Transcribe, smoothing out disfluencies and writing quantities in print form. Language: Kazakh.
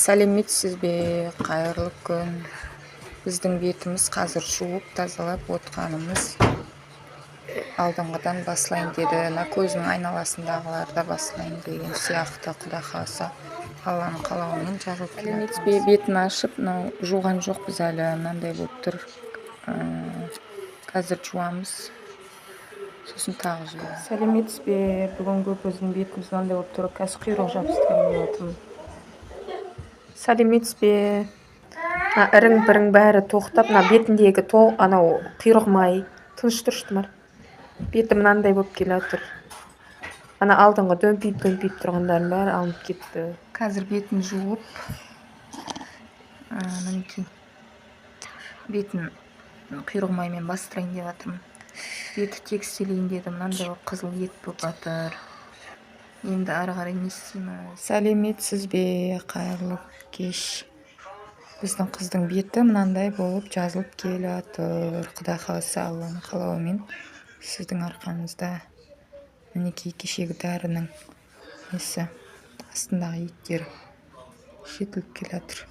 Сәлеметсіз бе, қайырлы күн. Біздің бетіміз қазір жуып тазалап отқанымыз алдыңғыдан басылайын деді. Көзінің айналасындағылар да басылайын деген сияқты, құда қаласа Алланың қалауымен жазылып келеді. Сәлеметсіз бе, бетін ашып, мынау жуған жоқпыз әлі, мынандай болып тұр. Қазір жуамыз, сосын тағы жуамыз. Сәлеметсіз бе, бүгінгі біздің бетіміз мынандай болып тұр. Қазір құйрық жабыстырайын деп жатырмын. Сәлеметсіз бе, ірің-бірің бәрі тоқтап, бетіндегі анау құйрығым-ай, тыныш тұршы тұмар. Беті мынандай болып келе жатыр. Алдыңғы дөмпиіп тұрғандардың бәрі алынып кетті. Қазір бетін жуып, мінекей, бетін құйрығым-аймен бастырайын деп жатырмын. Беті текстелейін дедім, мынандай болып қызыл ет болып жатыр. Енді ары қарай не істейміз? Сәлеметсіз бе, қайырлы кеш. Біздің қыздың беті мынандай болып жазылып келе жатыр. Құда қаласа Алланың қалауымен сіздің арқаңызда. Мінекей кешегі дәрінің астындағы еттері жетіліп келе жатыр.